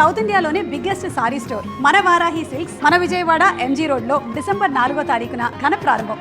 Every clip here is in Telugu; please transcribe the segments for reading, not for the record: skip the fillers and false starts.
సౌత్ ఇండియాలోనే బిగ్గెస్ట్ సారీ స్టోర్ మన వారాహి సిల్క్స్ మన విజయవాడ ఎంజీ రోడ్ లో డిసెంబర్ 4వ తారీఖున ఘన ప్రారంభం.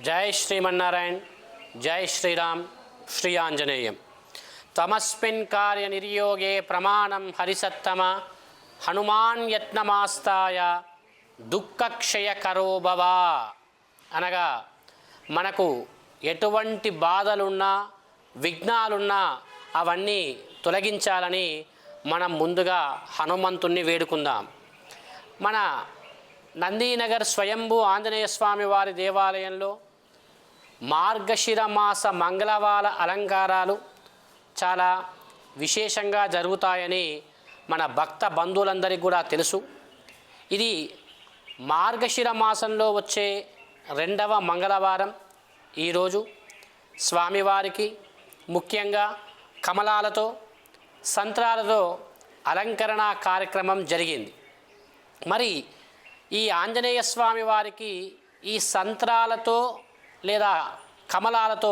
जय श्रीमन्नारायण जय श्रीराम श्री आंजनेयम तमस्मिन् कार्य निर्योगे प्रमाणं हरिसत्तम हनुमान् यत्नमास्ताय దుఃఖక్షయకరో భవ అనగా మనకు ఎటువంటి బాధలున్నా విఘ్నాలున్నా అవన్నీ తొలగించాలని మనం ముందుగా హనుమంతుణ్ణి వేడుకుందాం. మన నందీనగర్ స్వయంభూ ఆంజనేయ స్వామి వారి దేవాలయంలో మార్గశిర మాస మంగళవార అలంకారాలు చాలా విశేషంగా జరుగుతాయని మన భక్త బంధువులందరికీ కూడా తెలుసు. ఇది మార్గశిర మాసంలో వచ్చే 2వ మంగళవారం. ఈరోజు స్వామివారికి ముఖ్యంగా కమలాలతో సంత్రాలతో అలంకరణ కార్యక్రమం జరిగింది. మరి ఈ ఆంజనేయ స్వామి వారికి ఈ సంత్రాలతో లేదా కమలాలతో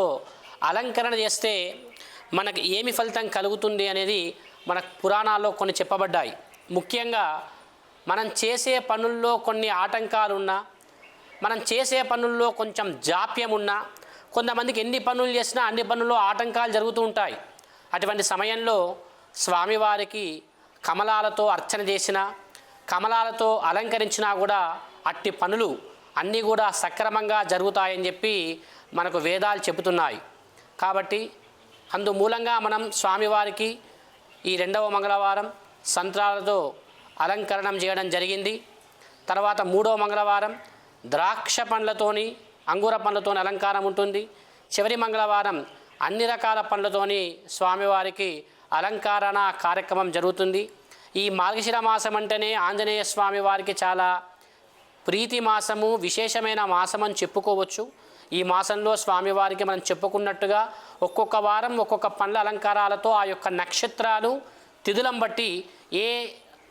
అలంకరణ చేస్తే మనకు ఏమి ఫలితం కలుగుతుంది అనేది మన పురాణాల్లో కొన్ని చెప్పబడ్డాయి. ముఖ్యంగా మనం చేసే పనుల్లో కొన్ని ఆటంకాలున్నా, మనం చేసే పనుల్లో కొంచెం జాప్యం ఉన్నా, కొంతమందికి ఎన్ని పనులు చేసినా అన్ని పనుల్లో ఆటంకాలు జరుగుతూ ఉంటాయి. అటువంటి సమయంలో స్వామివారికి కమలాలతో అర్చన చేసినా, కమలాలతో అలంకరించినా కూడా అట్టి పనులు అన్నీ కూడా సక్రమంగా జరుగుతాయని చెప్పి మనకు వేదాలు చెబుతున్నాయి. కాబట్టి అందుమూలంగా మనం స్వామివారికి ఈ 2వ మంగళవారం సంత్రాలతో అలంకరణం చేయడం జరిగింది. తర్వాత 3వ మంగళవారం ద్రాక్ష పండ్లతోని అంగూర పండ్లతోని అలంకారం ఉంటుంది. చివరి మంగళవారం అన్ని రకాల పండ్లతోని స్వామివారికి అలంకరణ కార్యక్రమం జరుగుతుంది. ఈ మార్గశిర మాసం అంటేనే ఆంజనేయ స్వామి వారికి చాలా ప్రీతి మాసము, విశేషమైన మాసం అని చెప్పుకోవచ్చు. ఈ మాసంలో స్వామివారికి మనం చెప్పుకున్నట్టుగా ఒక్కొక్క వారం ఒక్కొక్క పండ్ల అలంకారాలతో ఆ యొక్క నక్షత్రాలు తిథులను బట్టి ఏ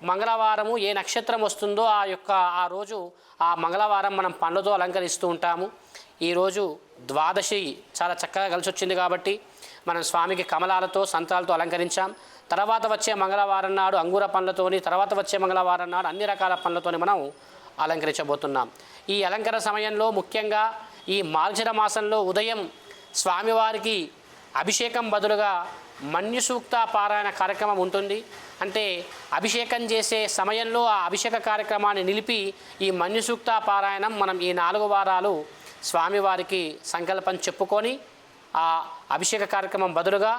మంగళవారము ఏ నక్షత్రం వస్తుందో ఆ రోజు ఆ మంగళవారం మనం పండ్లతో అలంకరిస్తూ ఉంటాము. ఈరోజు ద్వాదశి చాలా చక్కగా కలిసి వచ్చింది కాబట్టి మనం స్వామికి కమలాలతో సంత్రాలతో అలంకరించాం. తర్వాత వచ్చే మంగళవారం నాడు అంగూర పండ్లతోని, తర్వాత వచ్చే మంగళవారం నాడు అన్ని రకాల పండ్లతోని మనం అలంకరించబోతున్నాం. ఈ అలంకరణ సమయంలో ముఖ్యంగా ఈ మార్గశిర మాసంలో ఉదయం స్వామివారికి అభిషేకం బదులుగా మన్యు సూక్త పారాయణ కార్యక్రమం ఉంటుంది. అంటే అభిషేకం చేసే సమయంలో ఆ అభిషేక కార్యక్రమాన్ని నిలిపి ఈ మన్యు సూక్త పారాయణం మనం ఈ 4 వారాలు స్వామివారికి సంకల్పం చెప్పుకొని ఆ అభిషేక కార్యక్రమం బదులుగా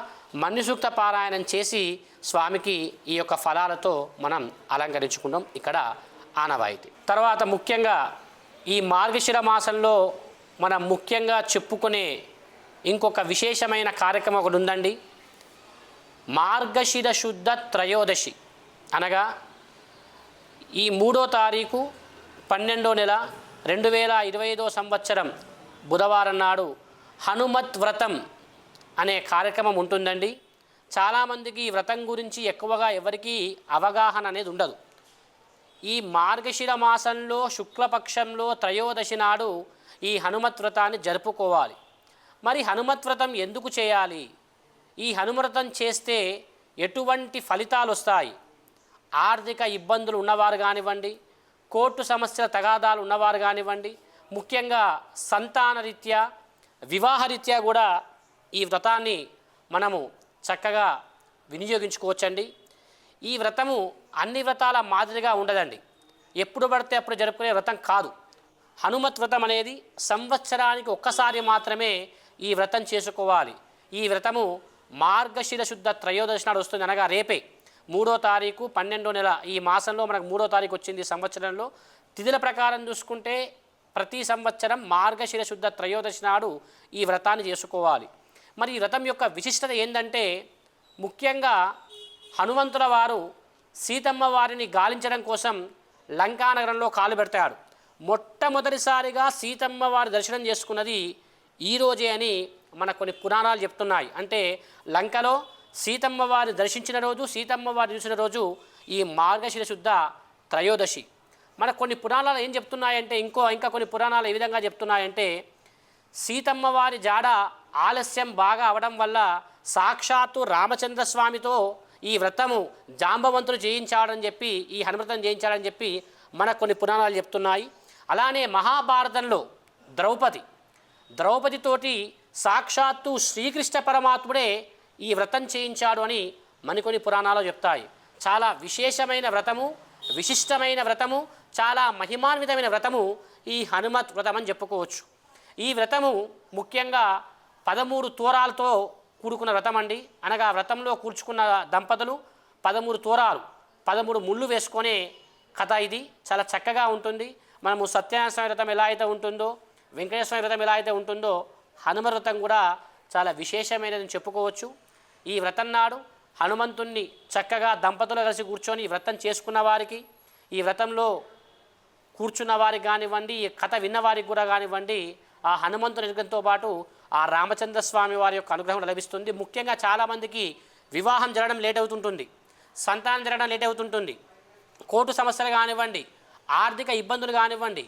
మన్యు సూక్త పారాయణం చేసి స్వామికి ఈ యొక్క ఫలాలతో మనం అలంకరించుకుంటాం. ఇక్కడ ఆనవాయితీ. తర్వాత ముఖ్యంగా ఈ మార్గశిర మాసంలో మనం ముఖ్యంగా చెప్పుకునే ఇంకొక విశేషమైన కార్యక్రమం ఒకటి ఉందండి. మార్గశిర శుద్ధ త్రయోదశి అనగా ఈ 3వ తారీఖు 12వ నెల 2025వ సంవత్సరం బుధవారం నాడు హనుమత్ వ్రతం అనే కార్యక్రమం ఉంటుందండి. చాలామందికి ఈ వ్రతం గురించి ఎక్కువగా ఎవరికీ అవగాహన అనేది ఉండదు. ఈ మార్గశిర మాసంలో శుక్లపక్షంలో త్రయోదశి నాడు ఈ హనుమత్ వ్రతాన్ని జరుపుకోవాలి. మరి హనుమత్ వ్రతం ఎందుకు చేయాలి? ఈ హనుమవ్రతం చేస్తే ఎటువంటి ఫలితాలు వస్తాయి? ఆర్థిక ఇబ్బందులు ఉన్నవారు కానివ్వండి, కోర్టు సమస్యల తగాదాలు ఉన్నవారు కానివ్వండి, ముఖ్యంగా సంతాన రీత్యా వివాహరీత్యా కూడా ఈ వ్రతాన్ని మనము చక్కగా వినియోగించుకోవచ్చండి. ఈ వ్రతము అన్ని వ్రతాల మాదిరిగా ఉండదండి. ఎప్పుడు పడితే అప్పుడు జరుపుకునే వ్రతం కాదు. హనుమత్ వ్రతం అనేది సంవత్సరానికి ఒక్కసారి మాత్రమే ఈ వ్రతం చేసుకోవాలి. ఈ వ్రతము మార్గశిర శుద్ధ త్రయోదశి నాడు వస్తుంది, అనగా రేపే 3వ తారీఖు 12వ నెల. ఈ మాసంలో మనకు 3వ తారీఖు వచ్చింది ఈ సంవత్సరంలో. తిథుల ప్రకారం చూసుకుంటే ప్రతి సంవత్సరం మార్గశిర శుద్ధ త్రయోదశి నాడు ఈ వ్రతాన్ని చేసుకోవాలి. మరి ఈ వ్రతం యొక్క విశిష్టత ఏంటంటే, ముఖ్యంగా హనుమంతుల వారు సీతమ్మ వారిని గాలించడం కోసం లంకానగరంలో కాలు పెడతాడు. మొట్టమొదటిసారిగా సీతమ్మ వారి దర్శనం చేసుకున్నది ఈరోజే అని మన కొన్ని పురాణాలు చెప్తున్నాయి. అంటే లంకలో సీతమ్మ వారిని దర్శించిన రోజు, సీతమ్మ వారిని చూసిన రోజు ఈ మార్గశిర శుద్ధ త్రయోదశి. మన కొన్ని పురాణాలు ఏం చెప్తున్నాయంటే, ఇంకా కొన్ని పురాణాలు ఏ విధంగా చెప్తున్నాయంటే, సీతమ్మ వారి జాడ ఆలస్యం బాగా అవడం వల్ల సాక్షాత్తు రామచంద్రస్వామితో ఈ వ్రతము జాంబవంతుడు చేయించాడని చెప్పి, ఈ హనుమతం చేయించాడని చెప్పి మన కొన్ని పురాణాలు చెప్తున్నాయి. అలానే మహాభారతంలో ద్రౌపదితోటి సాక్షాత్తు శ్రీకృష్ణ పరమాత్ముడే ఈ వ్రతం చేయించాడు అని మరికొన్ని పురాణాలు చెప్తాయి. చాలా విశేషమైన వ్రతము, విశిష్టమైన వ్రతము, చాలా మహిమాన్వితమైన వ్రతము ఈ హనుమత్ వ్రతం అని చెప్పుకోవచ్చు. ఈ వ్రతము ముఖ్యంగా 13 తోరాలతో కూడుకున్న వ్రతం అండి. అనగా వ్రతంలో కూర్చుకున్న దంపతులు 13 తోరాలు 13 ముళ్ళు వేసుకునే కథ ఇది. చాలా చక్కగా ఉంటుంది. మనము సత్యనారాయణ స్వామి వ్రతం ఎలా అయితే ఉంటుందో, వెంకటేశ్వర స్వామి వ్రతం ఎలా అయితే ఉంటుందో, హనుమ వ్రతం కూడా చాలా విశేషమైనదని చెప్పుకోవచ్చు. ఈ వ్రతం నాడు హనుమంతుణ్ణి చక్కగా దంపతులు కలిసి కూర్చొని ఈ వ్రతం చేసుకున్న వారికి, ఈ వ్రతంలో కూర్చున్న వారికి కానివ్వండి, ఈ కథ విన్నవారికి కూడా కానివ్వండి, ఆ హనుమంతుని అనుగ్రహంతో పాటు ఆ రామచంద్ర స్వామి వారి యొక్క అనుగ్రహం లభిస్తుంది. ముఖ్యంగా చాలామందికి వివాహం జరగడం లేట్ అవుతుంటుంది, సంతానం జరగడం లేట్ అవుతుంటుంది, కోర్టు సమస్యలు కానివ్వండి, ఆర్థిక ఇబ్బందులు కానివ్వండి,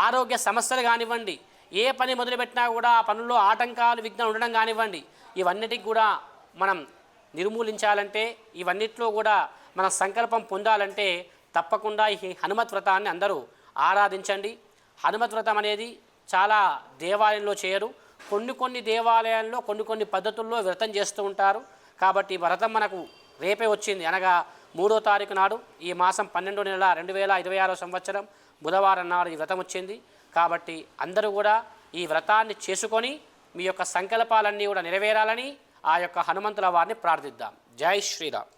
ఆరోగ్య సమస్యలు కానివ్వండి, ఏ పని మొదలుపెట్టినా కూడా ఆ పనుల్లో ఆటంకాలు విఘ్నం ఉండడం కానివ్వండి, ఇవన్నిటికి కూడా మనం నిర్మూలించాలంటే, ఇవన్నిట్లో కూడా మన సంకల్పం పొందాలంటే తప్పకుండా ఈ హనుమత్ వ్రతాన్ని అందరూ ఆరాధించండి. హనుమత్ వ్రతం అనేది చాలా దేవాలయంలో చేయరు, కొన్ని దేవాలయాల్లో కొన్ని పద్ధతుల్లో వ్రతం చేస్తూ ఉంటారు. కాబట్టి వ్రతం మనకు రేపే వచ్చింది, అనగా 3వ తారీఖు నాడు ఈ మాసం 12వ నెల 2026 సంవత్సరం బుధవారం నాడు ఈ వ్రతం వచ్చింది. కాబట్టి అందరూ కూడా ఈ వ్రతాన్ని చేసుకొని మీ యొక్క సంకల్పాలన్నీ కూడా నెరవేరాలని ఆ యొక్క హనుమంతుల వారిని ప్రార్థిద్దాం. జై శ్రీరామ్.